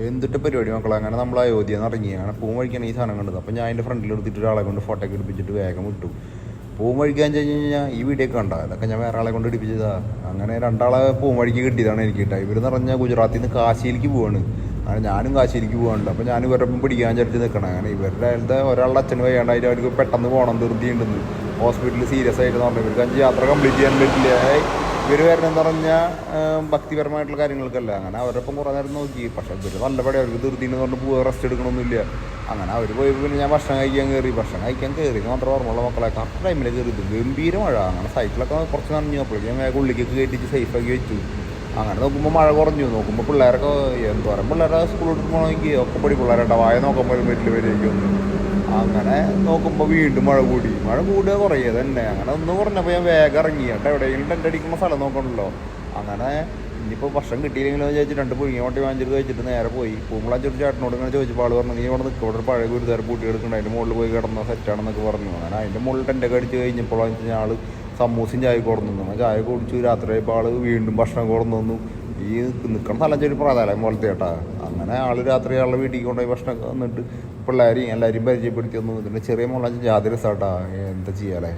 എന്തിട്ട് പരിപാടി മക്കളെ. അങ്ങനെ നമ്മൾ അയോധ്യ എന്ന് ഇറങ്ങി. അങ്ങനെ പൂവും വഴിക്കാണ് ഈ സാധനം കണ്ടത്. അപ്പോൾ ഞാൻ എൻ്റെ ഫ്രണ്ടിൽ എടുത്തിട്ട് ഒരാളെ കൊണ്ട് ഫോട്ടോ ഒക്കെ എടുപ്പിച്ചിട്ട് വേഗം വിട്ടു. പൂവും വഴിക്കാൻ കഴിഞ്ഞ് കഴിഞ്ഞാൽ ഈ വീഡിയോ ഒക്കെ ഉണ്ടാകും. അതൊക്കെ ഞാൻ വേറെ ആളെ കൊണ്ട് എടുപ്പിച്ചതാണ്. അങ്ങനെ രണ്ടാളെ പൂവും വഴിക്ക് കിട്ടിയതാണ് എനിക്ക് കിട്ടുക. ഇവരെന്ന് പറഞ്ഞാൽ ഗുജറാത്തിൽ നിന്ന് കാശിയിലേക്ക് പോവാണ്. അങ്ങനെ ഞാനും കാശിയിലേക്ക് പോകാനുണ്ട്. അപ്പോൾ ഞാൻ ഇവരുടെ ഒപ്പം പിടിക്കാൻ വിചാരിച്ച് നിൽക്കണം. അങ്ങനെ ഇവരുടെ അതിലത്തെ ഒരാളുടെ അച്ഛന് വയ്യാണ്ടായിട്ട് അവർക്ക് പെട്ടെന്ന് പോകണം, ധൃതിയുണ്ടെന്ന്. ഹോസ്പിറ്റലിൽ സീരിയസ് ആയിട്ട് പറഞ്ഞു. ഇവർക്ക് 5 യാത്ര കംപ്ലീറ്റ് ചെയ്യാൻ പറ്റില്ല. ഇവർ വരണമെന്ന് പറഞ്ഞാൽ ഭക്തിപരമായിട്ടുള്ള കാര്യങ്ങൾക്കല്ല. അങ്ങനെ അവരൊപ്പം കുറേ നേരം നോക്കി. പക്ഷേ ഇവർ നല്ല പടി അവർക്ക് ധൃതിന്ന് പറഞ്ഞ് പോവുക, റെസ്റ്റ് എടുക്കണമൊന്നുമില്ല. അങ്ങനെ അവർ പോയി. പിന്നെ ഞാൻ ഭക്ഷണം കഴിക്കാൻ കയറി മാത്രം ഓർമ്മയുള്ള മക്കളെ. കറക്റ്റ് ടൈമിൽ കയറിയത് ഗംഭീര മഴ. അങ്ങനെ സൈക്കിളൊക്കെ കുറച്ച് നനഞ്ഞു. അപ്പോഴേക്കും ഞാൻ വേഗം ഉള്ളിലേക്ക് കയറ്റിച്ച് സേഫാക്കി വെച്ചു. അങ്ങനെ നോക്കുമ്പോൾ മഴ കുറഞ്ഞു. നോക്കുമ്പോൾ പിള്ളേരൊക്കെ എന്തോരം പിള്ളേരെ സ്കൂളിൽ പോകണമെങ്കിൽ ഒക്കെ പടി പിള്ളേരുടെ വായ നോക്കുമ്പോൾ വീട്ടിൽ വരികയൊന്നും. അങ്ങനെ നോക്കുമ്പോൾ വീണ്ടും മഴ കൂടുക കുറയുക തന്നെ. അങ്ങനെ ഒന്ന് പറഞ്ഞപ്പോൾ ഞാൻ വേഗം ഇറങ്ങി. കേട്ടോ എവിടെയെങ്കിലും ടെൻ്റ് അടിക്കുന്ന സ്ഥലം നോക്കണമല്ലോ. അങ്ങനെ ഇനിയിപ്പോൾ ഭക്ഷണം കിട്ടിയില്ലെങ്കിലും ചോദിച്ചിട്ട് 2 പുഴുങ്ങിയ മുട്ട വാങ്ങിച്ചിട്ട് കഴിച്ചിട്ട് നേരെ പോയി. പൂമ്പളാഞ്ചൊരു ചേട്ടനോട് ഇങ്ങനെ ചോദിച്ചപ്പോൾ ആൾ പറഞ്ഞു, നീ ഇവിടെ നിൽക്കുക, ഇവിടെ ഒരു പഴയ ഗുരുദ്വാര പൂട്ടി എടുക്കുന്നുണ്ട്, അതിൻ്റെ മുകളിൽ പോയി കിടന്ന സെറ്റാണെന്നൊക്കെ പറഞ്ഞു. അങ്ങനെ അതിൻ്റെ മുകളിൽ ടെൻ്റൊക്കെ അടിച്ച് കഴിഞ്ഞപ്പോഴാണെന്ന് വെച്ചാൽ ആൾ സമൂസയും ചായ കൊടുന്നു. അങ്ങനെ ചായ കുടിച്ചു. രാത്രിയായപ്പോൾ ആൾ വീണ്ടും ഭക്ഷണം കൊടുന്നു തന്നു. ഈ നിൽക്കുന്ന സ്ഥലം ചെറിയ പ്രാധാന്യം പോലത്തെ കേട്ടാ. അങ്ങനെ ആൾ രാത്രി ആളുടെ വീട്ടിൽ കൊണ്ടുപോയി ഭക്ഷണമൊക്കെ വന്നിട്ട് പിള്ളേരെയും എല്ലാവരെയും പരിചയപ്പെടുത്തി തന്നു. ഇതിൻ്റെ ചെറിയ മുളാഞ്ച് ജാതി രസമാട്ടാ. എന്താ ചെയ്യാലേ.